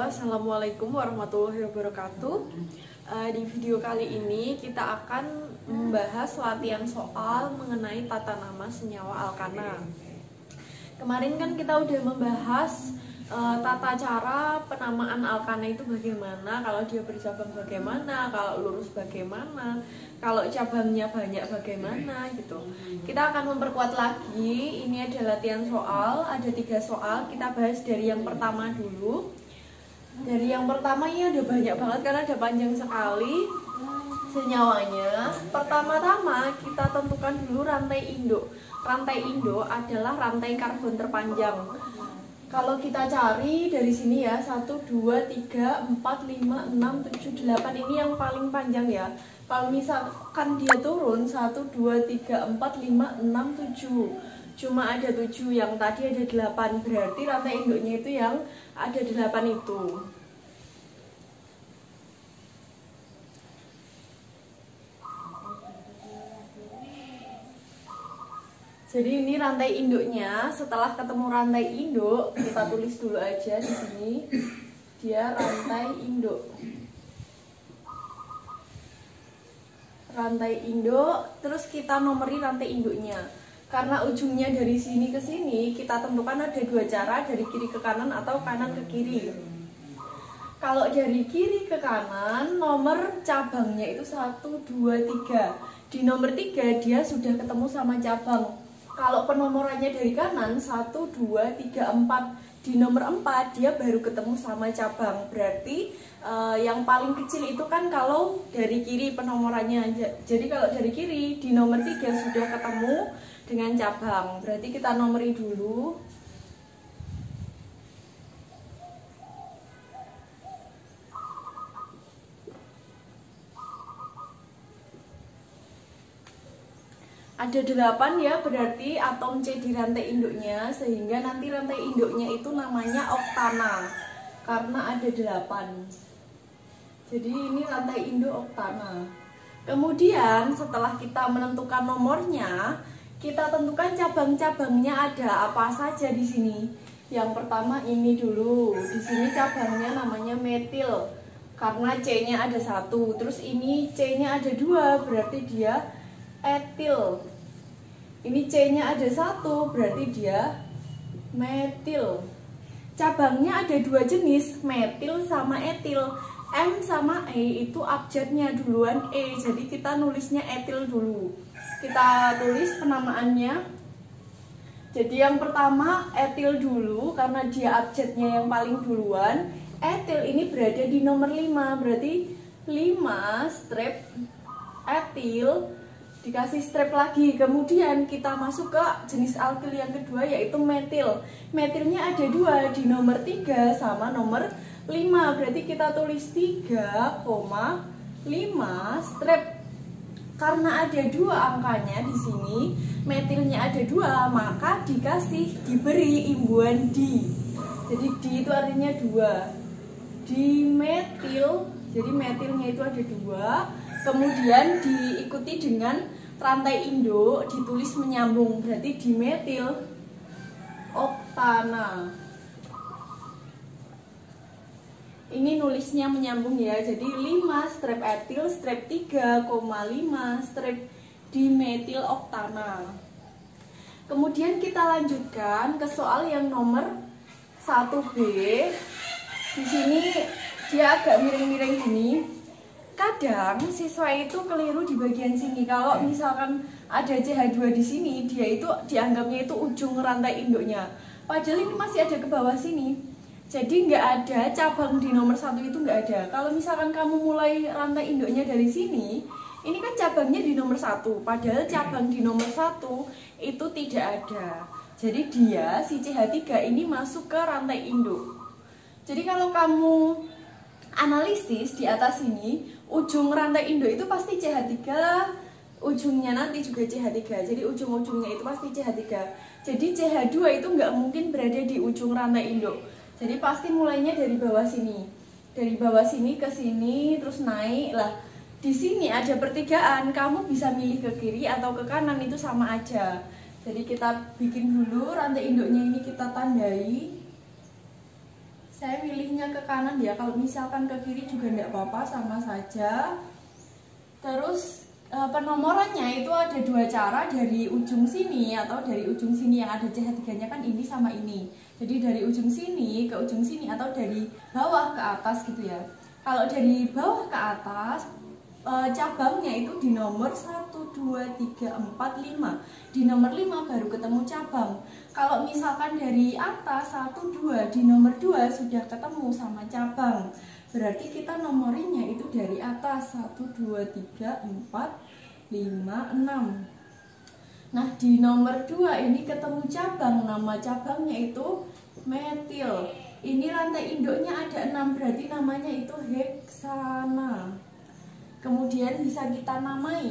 Assalamualaikum warahmatullahi wabarakatuh. Di video kali ini kita akan membahas latihan soal mengenai tata nama senyawa alkana. Kemarin kan kita udah membahas tata cara penamaan alkana itu bagaimana, kalau dia bercabang bagaimana, kalau lurus bagaimana, kalau cabangnya banyak bagaimana gitu. Kita akan memperkuat lagi. Ini ada latihan soal, ada 3 soal. Kita bahas dari yang pertama dulu. Dari yang pertama ini ada banyak banget karena ada panjang sekali senyawanya. Pertama-tama kita tentukan dulu rantai induk. Rantai induk adalah rantai karbon terpanjang. Kalau kita cari dari sini ya, 1, 2, 3, 4, 5, 6, 7, 8, ini yang paling panjang ya. Kalau misalkan dia turun 1, 2, 3, 4, 5, 6, 7, cuma ada 7, yang tadi ada 8, berarti rantai induknya itu yang ada 8 itu. Jadi ini rantai induknya. Setelah ketemu rantai induk, kita tulis dulu aja di sini. Dia rantai induk. Rantai induk, terus kita nomori rantai induknya. Karena ujungnya dari sini ke sini, kita tentukan ada 2 cara, dari kiri ke kanan atau kanan ke kiri. Kalau dari kiri ke kanan, nomor cabangnya itu 1, 2, 3. Di nomor 3 dia sudah ketemu sama cabang. Kalau penomorannya dari kanan 1, 2, 3, 4. Di nomor 4 dia baru ketemu sama cabang. Berarti yang paling kecil itu kan kalau dari kiri penomorannya. Jadi kalau dari kiri di nomor 3 sudah ketemu dengan cabang. Berarti kita nomori dulu. Ada 8 ya, berarti atom C di rantai induknya, sehingga nanti rantai induknya itu namanya oktana karena ada 8. Jadi ini rantai induk oktana. Kemudian setelah kita menentukan nomornya, kita tentukan cabang-cabangnya ada apa saja di sini. Yang pertama ini dulu. Di sini cabangnya namanya metil karena C-nya ada 1. Terus ini C-nya ada 2, berarti dia etil. Ini C-nya ada 1, berarti dia metil. Cabangnya ada 2 jenis, metil sama etil. M sama E itu abjadnya duluan E, jadi kita nulisnya etil dulu. Kita tulis penamaannya. Jadi yang pertama etil dulu karena dia abjadnya yang paling duluan. Etil ini berada di nomor 5, berarti 5 strip etil dikasih strip lagi. Kemudian kita masuk ke jenis alkil yang kedua, yaitu metil. Metilnya ada 2 di nomor 3 sama nomor 5, berarti kita tulis 3,5 strip. Karena ada 2 angkanya di sini, metilnya ada 2, maka diberi imbuhan di. Jadi di itu artinya 2. Di metil, jadi metilnya itu ada 2. Kemudian diikuti dengan rantai induk, ditulis menyambung, berarti dimetil oktana. Ini nulisnya menyambung ya, jadi 5 strip etil, strip 3,5 strip dimetil oktana. Kemudian kita lanjutkan ke soal yang nomor 1B. Di sini dia agak miring-miring gini. Kadang siswa itu keliru di bagian sini. Kalau misalkan ada CH2 di sini, dia itu dianggapnya itu ujung rantai induknya. Padahal ini masih ada ke bawah sini. Jadi nggak ada cabang di nomor 1 itu, nggak ada. Kalau misalkan kamu mulai rantai induknya dari sini, ini kan cabangnya di nomor 1. Padahal cabang di nomor 1 itu tidak ada. Jadi dia, si CH3 ini masuk ke rantai induk. Jadi kalau kamu analisis di atas ini, ujung rantai induk itu pasti CH3, ujungnya nanti juga CH3. Jadi ujung-ujungnya itu pasti CH3. Jadi CH2 itu nggak mungkin berada di ujung rantai induk. Jadi pasti mulainya dari bawah sini. Dari bawah sini ke sini terus naik lah. Di sini ada pertigaan, kamu bisa milih ke kiri atau ke kanan, itu sama aja. Jadi kita bikin dulu rantai induknya ini, kita tandai Saya milihnya ke kanan ya, kalau misalkan ke kiri juga tidak apa-apa, sama saja. Terus penomorannya itu ada dua cara, dari ujung sini atau dari ujung sini yang ada CH3-nya kan ini sama ini. Jadi dari ujung sini ke ujung sini atau dari bawah ke atas gitu ya. Kalau dari bawah ke atas, cabangnya itu di nomor 1, 2, 3, 4, 5. Di nomor 5 baru ketemu cabang. Kalau misalkan dari atas 1, 2, di nomor 2 sudah ketemu sama cabang. Berarti kita nomorinya itu dari atas 1, 2, 3, 4, 5, 6. Nah di nomor 2 ini ketemu cabang. Nama cabangnya itu metil. Ini rantai induknya ada 6, berarti namanya itu heksana. Kemudian bisa kita namai,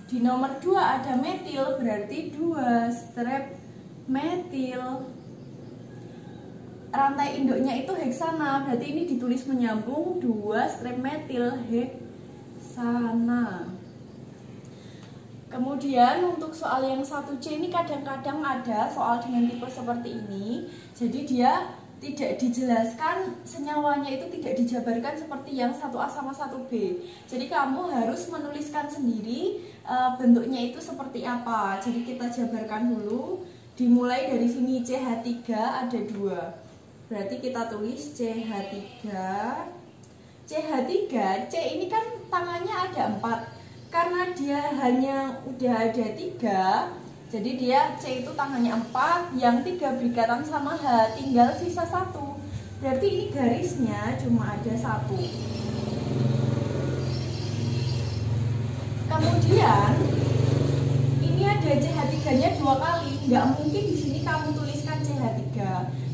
di nomor 2 ada metil, berarti 2 strep metil. Rantai induknya itu heksana, berarti ini ditulis menyambung 2 strep metil heksana. Kemudian untuk soal yang 1C ini kadang-kadang ada soal dengan tipe seperti ini. Jadi dia tidak dijelaskan, senyawanya itu tidak dijabarkan seperti yang 1A sama 1B. Jadi kamu harus menuliskan sendiri bentuknya itu seperti apa. Jadi kita jabarkan dulu. Dimulai dari sini CH3 ada 2. Berarti kita tulis CH3. CH3, C ini kan tangannya ada 4. Karena dia hanya udah ada 3, jadi dia C itu tangannya 4, yang 3 berikatan sama H, tinggal sisa 1. Berarti ini garisnya cuma ada 1. Kemudian ini ada CH3-nya 2 kali. Nggak mungkin di sini kamu tuliskan CH3,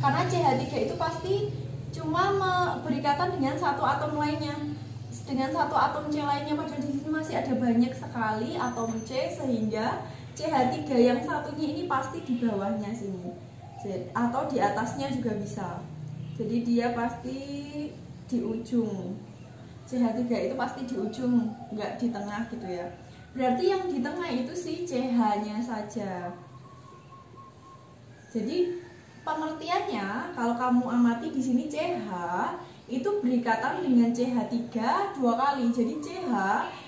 karena CH3 itu pasti cuma berikatan dengan satu atom lainnya, dengan satu atom C lainnya. Padahal di sini masih ada banyak sekali atom C, sehingga CH3 yang satunya ini pasti di bawahnya sini, atau di atasnya juga bisa. Jadi dia pasti di ujung. CH3 itu pasti di ujung, nggak di tengah gitu ya. Berarti yang di tengah itu si CH-nya saja. Jadi pengertiannya, kalau kamu amati di sini CH itu berikatan dengan CH3 2 kali. Jadi CH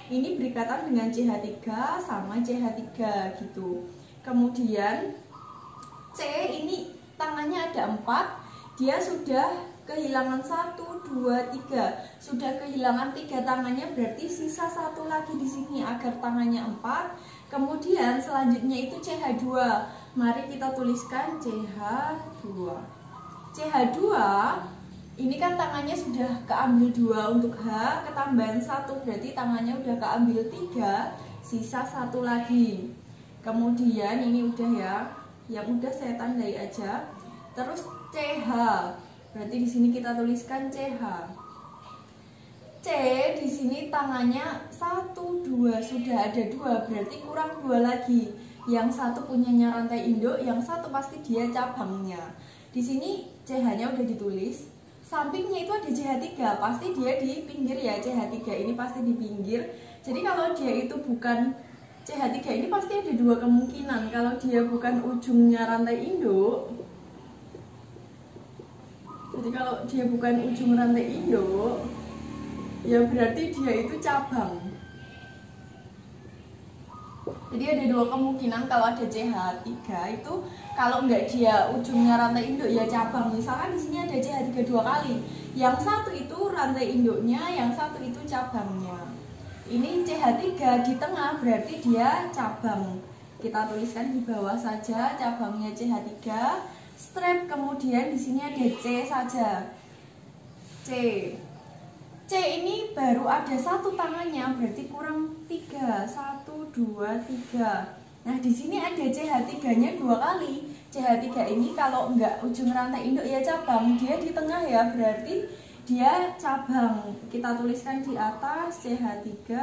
ini berikatan dengan CH3 sama CH3 gitu. Kemudian C ini tangannya ada 4, dia sudah kehilangan 1, 2, 3. Sudah kehilangan 3 tangannya, berarti sisa 1 lagi di sini agar tangannya 4. Kemudian selanjutnya itu CH2. Mari kita tuliskan CH2. CH2 ini kan tangannya sudah keambil 2 untuk H, ketambahan 1, berarti tangannya udah keambil 3, sisa 1 lagi. Kemudian ini udah ya, yang udah saya tandai aja. Terus CH, berarti di sini kita tuliskan CH. C di sini tangannya 1, 2, sudah ada 2, berarti kurang 2 lagi. Yang satu punyanya rantai induk, yang satu pasti dia cabangnya. Di sini CH-nya udah ditulis. Sampingnya itu ada CH3, pasti dia di pinggir ya, CH3 ini pasti di pinggir. Jadi kalau dia itu bukan CH3 ini pasti ada 2 kemungkinan. Kalau dia bukan ujungnya rantai induk, jadi kalau dia bukan ujung rantai induk, ya berarti dia itu cabang. Jadi ada 2 kemungkinan kalau ada CH3 itu, kalau nggak dia ujungnya rantai induk ya cabang. Misalkan di sini ada CH3 2 kali, yang satu itu rantai induknya, yang satu itu cabangnya. Ini CH3 di tengah, berarti dia cabang. Kita tuliskan di bawah saja cabangnya CH3. Strap, kemudian di sini ada C saja. C. C ini baru ada 1 tangannya, berarti kurang 3. 1, 2, 3. Nah di sini ada CH3-nya 2 kali. CH3 ini kalau enggak ujung rantai induk ya cabang, dia di tengah ya, berarti dia cabang. Kita tuliskan di atas CH3,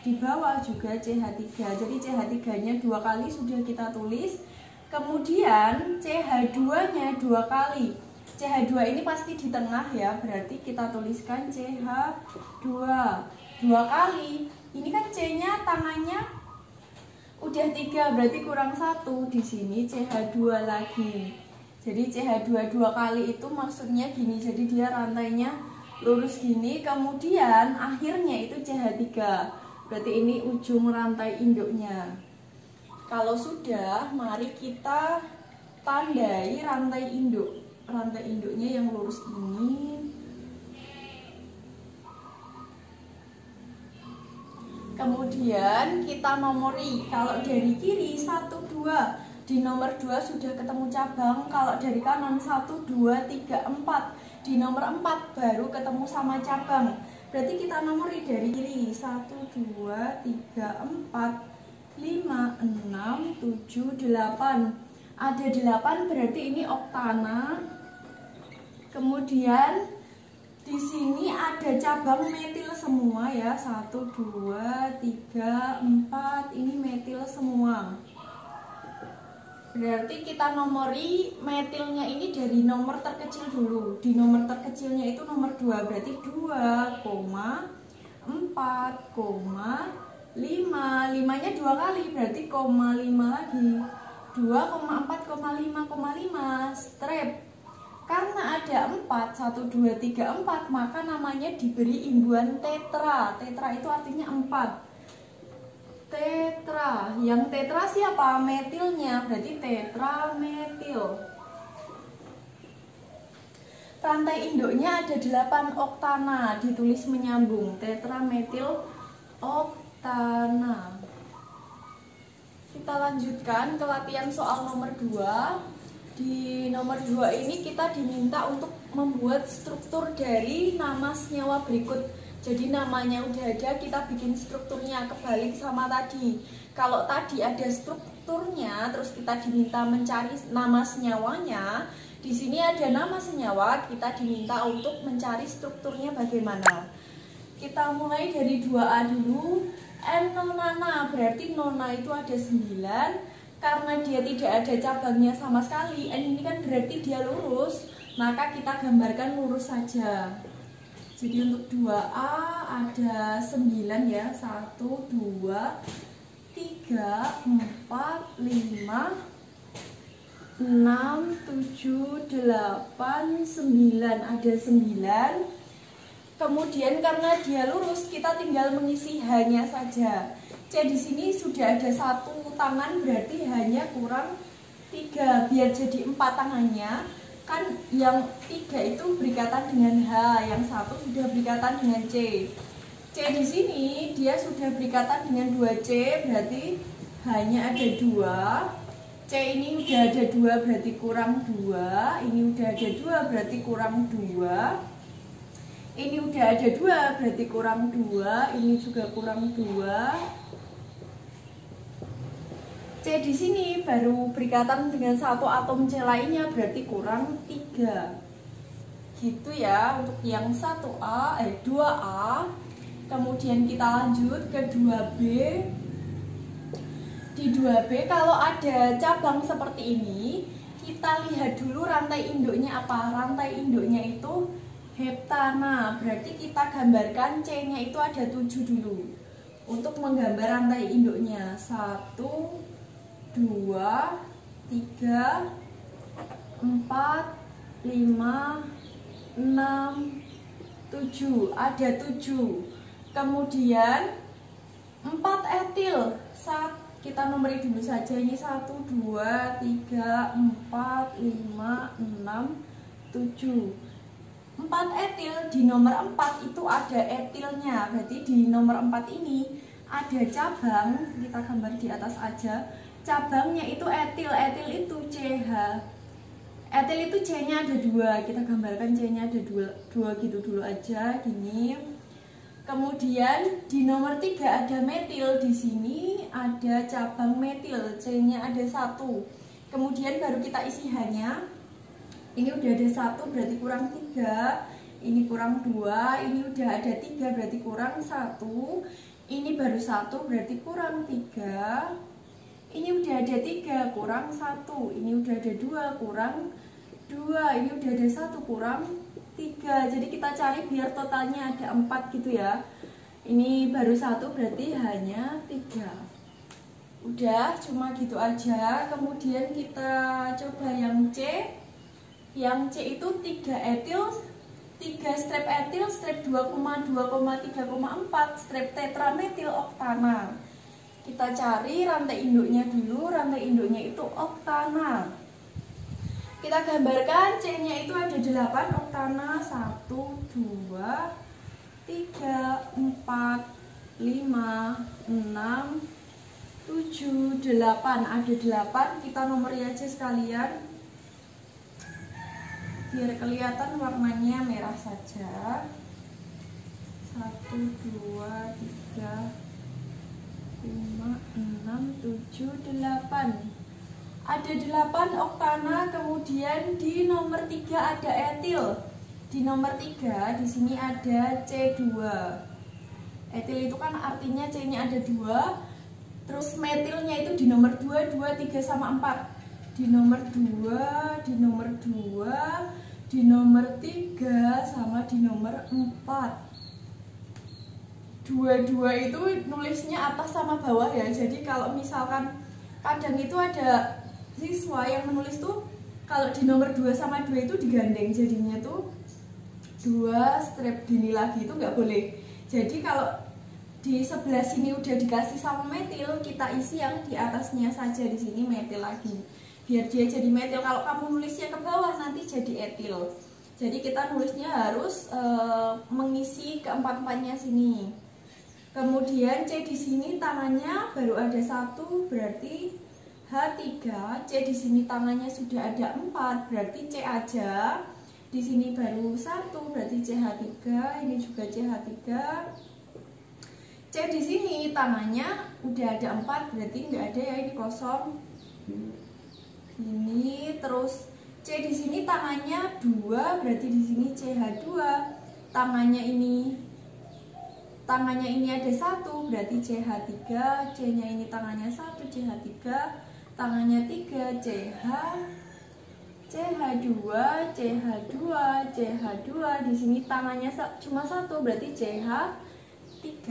di bawah juga CH3. Jadi CH3-nya 2 kali sudah kita tulis. Kemudian CH2-nya 2 kali. CH2 ini pasti di tengah ya, berarti kita tuliskan CH2 2 kali. Ini kan C-nya tangannya udah 3, berarti kurang 1. Di sini CH2 lagi. Jadi CH2 dua kali itu maksudnya gini, jadi dia rantainya lurus gini, kemudian akhirnya itu CH3. Berarti ini ujung rantai induknya. Kalau sudah, mari kita tandai rantai induk. Rantai induknya yang lurus ini. Kemudian kita nomori. Kalau dari kiri 1, 2. Di nomor 2 sudah ketemu cabang. Kalau dari kanan 1, 2, 3, 4. Di nomor 4 baru ketemu sama cabang. Berarti kita nomori dari kiri 1, 2, 3, 4, 5, 6, 7, 8. Ada 8 berarti ini oktana. Kemudian di sini ada cabang metil semua ya. 1, 2, 3, 4. Ini metil semua. Berarti kita nomori metilnya ini dari nomor terkecil dulu. Di nomor terkecilnya itu nomor 2. Berarti 2,4,5. 5-nya 2 kali, berarti 0,5 lagi. 2,4,5,5 strip. Karena ada 4, 1, 2, 3, 4, maka namanya diberi imbuhan tetra. Tetra itu artinya 4. Tetra, yang tetra siapa? Metilnya, berarti tetrametil. Rantai induknya ada 8 oktana, ditulis menyambung, tetrametil oktana. Kita lanjutkan ke latihan soal nomor 2. Di nomor 2 ini kita diminta untuk membuat struktur dari nama senyawa berikut. Jadi namanya udah ada, kita bikin strukturnya kebalik sama tadi. Kalau tadi ada strukturnya, terus kita diminta mencari nama senyawanya. Di sini ada nama senyawa, kita diminta untuk mencari strukturnya bagaimana. Kita mulai dari 2A dulu. N-nonana, berarti nona itu ada 9. Karena dia tidak ada cabangnya sama sekali, N ini kan berarti dia lurus, maka kita gambarkan lurus saja. Jadi untuk 2A ada 9 ya. 1, 2, 3, 4, 5, 6, 7, 8, 9. Ada 9. Kemudian karena dia lurus, kita tinggal mengisi H-nya saja. C di sini sudah ada 1 tangan, berarti hanya kurang 3. Biar jadi 4 tangannya, kan yang 3 itu berikatan dengan H, yang 1 sudah berikatan dengan C. C di sini dia sudah berikatan dengan 2C, berarti hanya ada 2. C ini udah ada 2, berarti kurang 2. Ini udah ada 2, berarti kurang 2. Ini udah ada 2, berarti kurang 2. Ini juga kurang 2. C di sini baru berikatan dengan 1 atom C lainnya, berarti kurang 3. Gitu ya untuk yang 2A. Kemudian kita lanjut ke 2B. Di 2B kalau ada cabang seperti ini, kita lihat dulu rantai induknya apa. Rantai induknya itu heptana, berarti kita gambarkan C-nya itu ada 7 dulu. Untuk menggambar rantai induknya 1, 2, 3, 4, 5, 6, 7. Ada 7. Kemudian 4 etil. Kita nomori dulu saja, ini 1, 2, 3, 4, 5, 6, 7. 4 etil, di nomor 4 itu ada etilnya. Berarti di nomor 4 ini ada cabang, kita gambar di atas aja. Cabangnya itu etil, etil itu CH. Etil itu C-nya ada 2, kita gambarkan C-nya ada 2 gitu dulu aja, gini. Kemudian di nomor 3 ada metil, di sini ada cabang metil, C-nya ada 1. Kemudian baru kita isi H-nya. Ini udah ada 1, berarti kurang 3. Ini kurang 2, ini udah ada 3, berarti kurang 1. Ini baru 1, berarti kurang 3. Ini udah ada 3, kurang 1. Ini udah ada 2, kurang 2. Ini udah ada 1, kurang 3. Jadi kita cari biar totalnya ada 4 gitu ya. Ini baru 1, berarti hanya 3. Udah, cuma gitu aja. Kemudian kita coba yang C. Yang C itu 3 etil, 3 strep etil, strep 2,2,3,4, strep tetrametil oktana. Kita cari rantai induknya dulu, rantai induknya itu oktana. Kita gambarkan C-nya itu ada 8 oktana, 1, 2, 3, 4, 5, 6, 7, 8. Ada 8, kita nomori aja sekalian biar kelihatan warnanya merah saja. 1, 2, 3, 5, 6, 7, 8. Ada 8 oktana, kemudian di nomor 3 ada etil. Di nomor 3 di sini ada C2. Etil itu kan artinya C-nya ada 2. Terus metilnya itu di nomor 2, 2, 3 sama 4. Di nomor 2, di nomor 2, di nomor 3 sama di nomor 4. Dua-dua itu nulisnya atas sama bawah ya. Jadi kalau misalkan kadang itu ada siswa yang menulis tuh kalau di nomor 2 sama 2 itu digandeng, jadinya tuh 2 strep gini lagi itu nggak boleh. Jadi kalau di sebelah sini udah dikasih sama metil, kita isi yang di atasnya saja, di sini metil lagi. Biar dia jadi metil. Kalau kamu nulisnya ke bawah nanti jadi etil. Jadi kita nulisnya harus mengisi keempat-empatnya sini. Kemudian C di sini tangannya baru ada 1, berarti H3. C di sini tangannya sudah ada 4, berarti C aja. Di sini baru 1, berarti CH3. Ini juga CH3. C di sini tangannya udah ada 4, berarti nggak ada ya, ini kosong. Ini terus C di sini tangannya 2, berarti di sini CH2. Tangannya ini ada 1, berarti CH3. C-nya ini tangannya 1, CH3. Tangannya 3, CH, CH2, CH2, CH2. Di sini tangannya cuma 1, berarti CH3.